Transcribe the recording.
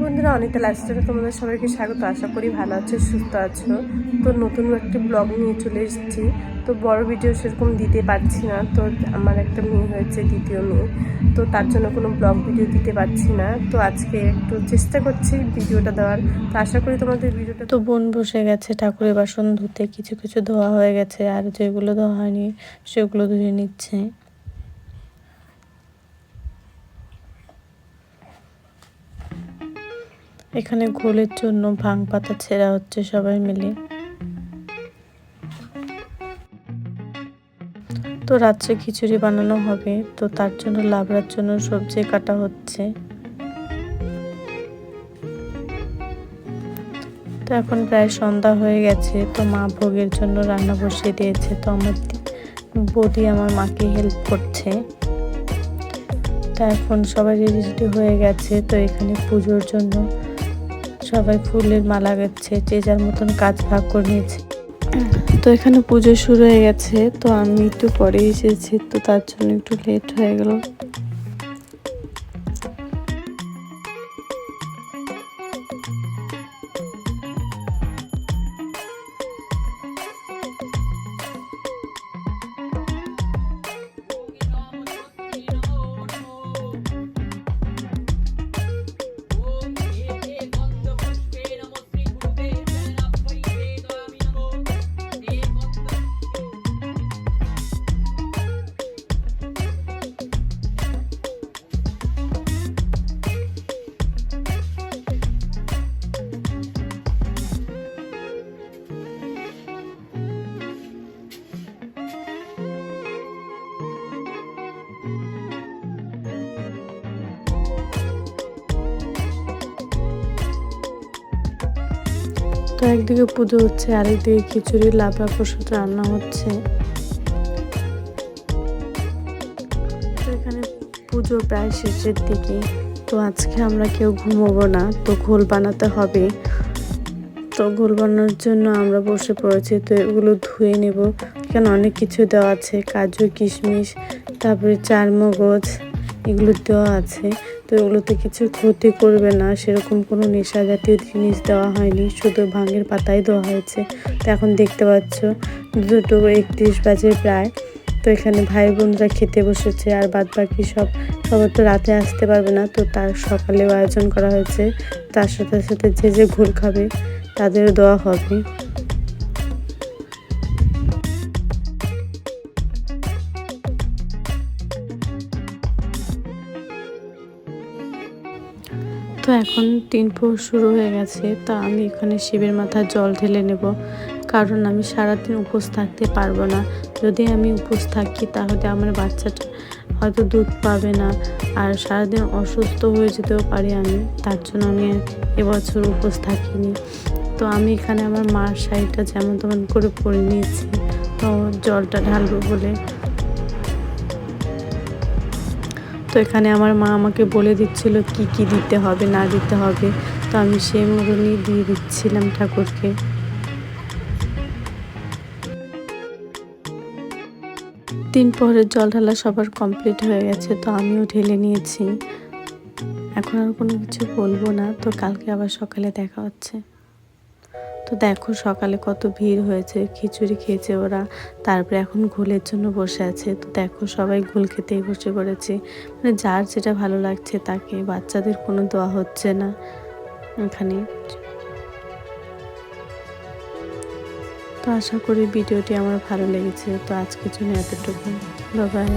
বন্ধুরা, অনিতা লাইফস্টাইলে তোমাদের সবাইকে স্বাগত। আশা করি ভালো আছো, সুস্থ আছো। তো নতুন একটি ব্লগ নিয়ে চলে এসেছি। তো বড় ভিডিও সেরকম দিতে পারছি না, তো আমার একটা মেয়ে হয়েছে, দ্বিতীয় মেয়ে, তো তার জন্য কোনো ব্লগ ভিডিও দিতে পারছি না। তো আজকে একটু চেষ্টা করছি ভিডিওটা দেওয়ার। তো আশা করি তোমাদের ভিডিওটা। তো বোন বসে গেছে ঠাকুরের বাসন ধুতে, কিছু কিছু ধোয়া হয়ে গেছে আর যেগুলো ধোয়া হয়নি সেগুলো ধুয়ে নিচ্ছে। এখানে ঘোলের জন্য ভাং পাতা ছেঁড়া হচ্ছে সবাই মিলে। তো রাত্রে খিচুড়ি বানানো হবে, তো তার জন্য লাবড়ার জন্য সবজি কাটা হচ্ছে। তো এখন প্রায় সন্ধ্যা হয়ে গেছে, তো মা ভোগের জন্য রান্না বসিয়ে দিয়েছে। তো আমার বৌদি আমার মাকে হেল্প করছে। তো এখন সবাই রেডি হয়ে গেছে। তো এখানে পুজোর জন্য সবাই ফুলের মালা গাচ্ছে, যে যার মতন কাজ ভাগ করে নিয়েছে। তো এখানে পুজো শুরু হয়ে গেছে, তো আমি একটু পরে এসেছি, তো তার জন্য একটু লেট হয়ে গেল। তো একদিকে পুজো হচ্ছে, আরেকদিকে খিচুড়ি লাবড়া প্রসাদ রান্না হচ্ছে। তো এখানে পুজো প্রায় শেষের দিকে। তো আজকে আমরা কেউ ঘুমোবো না, তো ঘোল বানাতে হবে। তো ঘোল বানানোর জন্য আমরা বসে পড়েছি। তো এগুলো ধুয়ে নেব, এখানে অনেক কিছু দেওয়া আছে, কাজু কিশমিশ, তারপরে চারমগজ, এগুলো দেওয়া আছে। তো এগুলোতে কিছু ক্ষতি করবে না, সেরকম কোনো নেশা জাতীয় জিনিস দেওয়া হয়নি, শুধু ভাঙের পাতাই দেওয়া হয়েছে। তো এখন দেখতে পাচ্ছ 2:31 বাজে প্রায়। তো এখানে ভাই বোনরা খেতে বসেছে, আর বাদ বাকি সবার তো রাতে আসতে পারবে না, তো তার সকালেও আয়োজন করা হয়েছে। তার সাথে সাথে যে ঘোল খাবে তাদেরও দেওয়া হবে। তো এখন 3 প্রহর শুরু হয়ে গেছে। তো আমি এখানে শিবের মাথায় জল ঢেলে নেব, কারণ আমি সারাদিন উপোস থাকতে পারবো না। যদি আমি উপোস থাকি তাহলে আমার বাচ্চাটা হয়তো দুধ পাবে না, আর সারাদিন অসুস্থ হয়ে যেতেও পারি আমি। তার জন্য আমি এবছর উপোস থাকিনি। তো আমি এখানে আমার মার শাড়িটা যেমন তেমন করে পরে নিয়েছি, তো জলটা ঢালবো বলে। তো এখানে আমার মা আমাকে বলে দিচ্ছিল কি কি দিতে হবে না দিতে হবে, তো আমি সেই মতনই দিয়ে দিচ্ছিলাম ঠাকুরকে। 3 প্রহরের জল ঢালা সবার কমপ্লিট হয়ে গেছে, তো আমিও ঢেলে নিয়েছি। এখন আর কোনো কিছু বলবো না, তো কালকে আবার সকালে দেখা হচ্ছে। তো দেখো সকালে কত ভিড় হয়েছে, খিচুড়ি খেয়েছে ওরা, তারপরে এখন ঘোলের জন্য বসে আছে। তো দেখো সবাই ঘোল খেতেই বসে পড়েছে, মানে যার যেটা ভালো লাগছে তাকে, বাচ্চাদের কোনো দেওয়া হচ্ছে না এখানে। তো আশা করি ভিডিওটি আমার ভালো লেগেছে। তো আজকের জন্য এতটুকু, বাই বাই।